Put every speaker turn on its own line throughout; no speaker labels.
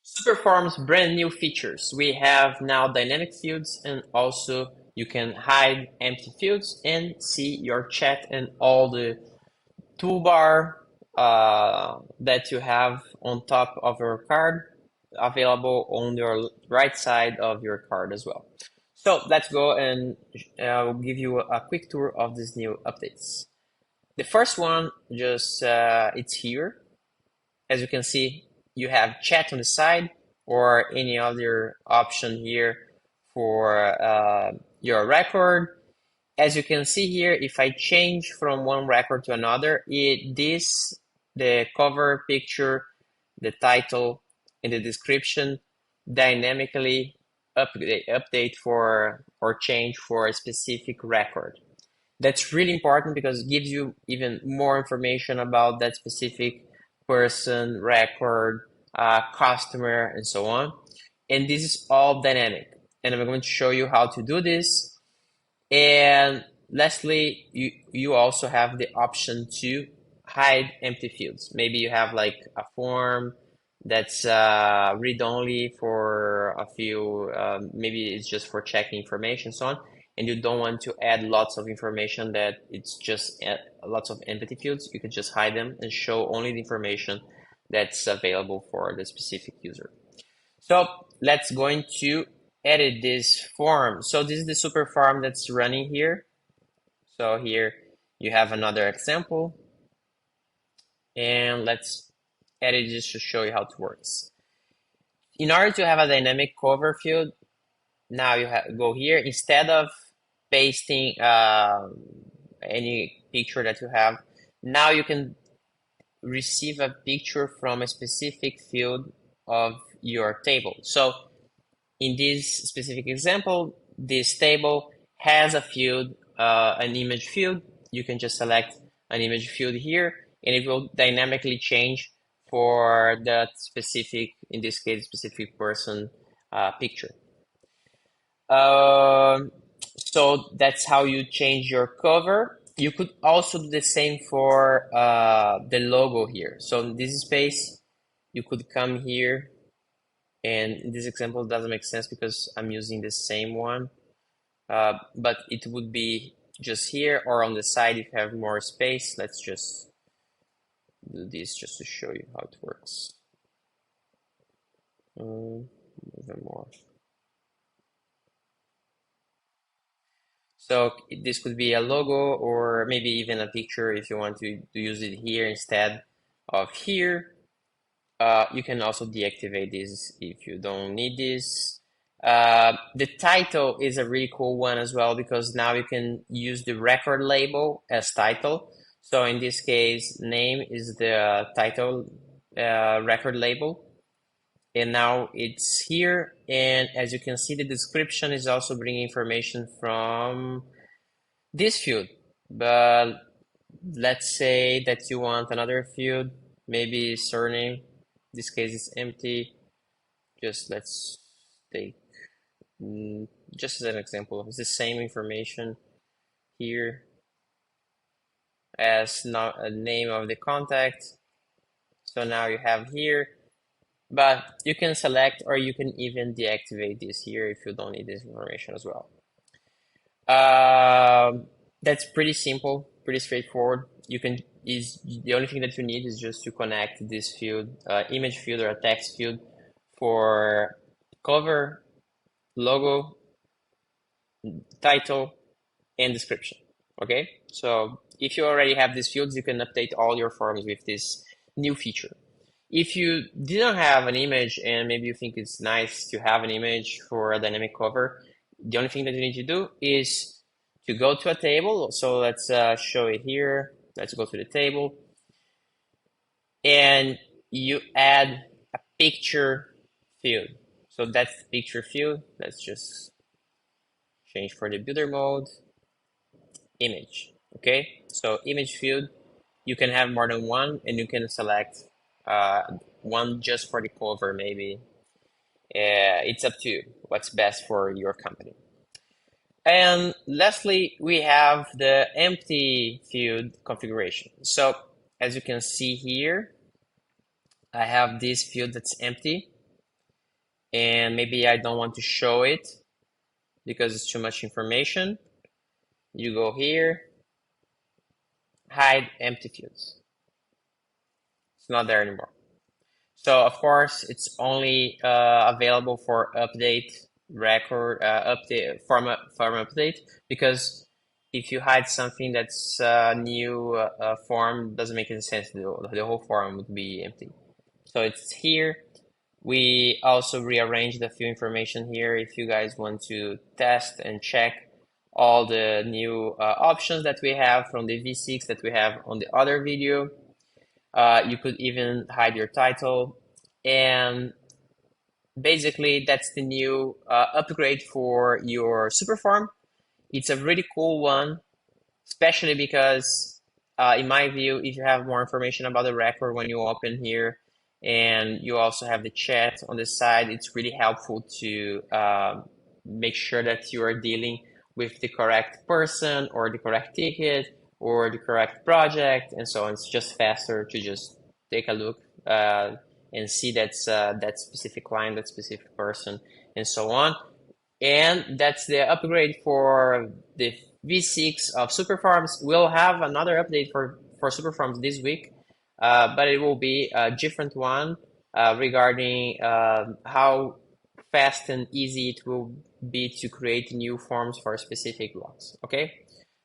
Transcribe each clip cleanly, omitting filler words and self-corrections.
SuperForms brand new features. We have now dynamic fields, and also you can hide empty fields and see your chat and all the toolbar that you have on top of your card available on your right side of your card as well. So let's go and I'll give you a quick tour of these new updates. The first one, just it's here. As you can see, you have chat on the side or any other option here for your record. As you can see here, if I change from one record to another, the cover picture, the title, and the description dynamically update for or change for a specific record. That's really important because it gives you even more information about that specific person, record, customer, and so on. And this is all dynamic. And I'm going to show you how to do this. And lastly, you also have the option to hide empty fields. Maybe you have like a form that's read-only for a few, maybe it's just for checking information, so on, and you don't want to add lots of information that it's just lots of empty fields. You can just hide them and show only the information that's available for the specific user. So let's go into edit this form. So this is the super form that's running here. So here you have another example, and let's edit this to show you how it works. In order to have a dynamic cover field, now you go here. Instead of pasting any picture that you have, now you can receive a picture from a specific field of your table. So in this specific example, this table has a field, an image field. You can just select an image field here, and it will dynamically change for that specific, in this case, specific person picture. So that's how you change your cover. You could also do the same for the logo here. So in this space, you could come here, and in this example it doesn't make sense because I'm using the same one, but it would be just here or on the side if you have more space. Let's just do this just to show you how it works. Even more. So this could be a logo or maybe even a picture if you want to use it here instead of here. You can also deactivate this if you don't need this. The title is a really cool one as well because now you can use the record label as title. So in this case, name is the title record label. And now it's here. And as you can see, the description is also bringing information from this field. But let's say that you want another field, maybe surname. This case is empty. Just let's take, just as an example, it's the same information here as not a name of the contact. So now you have here, but you can select or you can even deactivate this here if you don't need this information as well. That's pretty simple, pretty straightforward. The only thing that you need is just to connect this field, image field or a text field for cover, logo, title, and description. Okay, so if you already have these fields, you can update all your forms with this new feature. If you didn't have an image and maybe you think it's nice to have an image for a dynamic cover, the only thing that you need to do is to go to a table. So let's show it here. Let's go to the table. And you add a picture field. So that's the picture field. Let's just change for the builder mode. Image. Okay, so image field, you can have more than one, and you can select one just for the cover maybe. It's up to you what's best for your company. And lastly, we have the empty field configuration. So as you can see here, I have this field that's empty. and maybe I don't want to show it because it's too much information. You go here, hide empty fields. It's not there anymore. So of course, it's only available for update record update form update, because if you hide something that's new form, doesn't make any sense. The whole form would be empty. So it's here. We also rearranged a few information here if you guys want to test and check all the new options that we have from the v6 that we have on the other video. You could even hide your title, and basically that's the new upgrade for your SuperForm. It's a really cool one, especially because in my view, if you have more information about the record when you open here, and you also have the chat on the side, it's really helpful to make sure that you are dealing with the correct person or the correct ticket or the correct project and so on. It's just faster to just take a look and see that specific client, that specific person, and so on. And that's the upgrade for the v6 of SuperForms. We'll have another update for SuperForms this week, but it will be a different one regarding how fast and easy it will be to create new forms for specific blocks. Okay,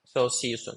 so see you soon.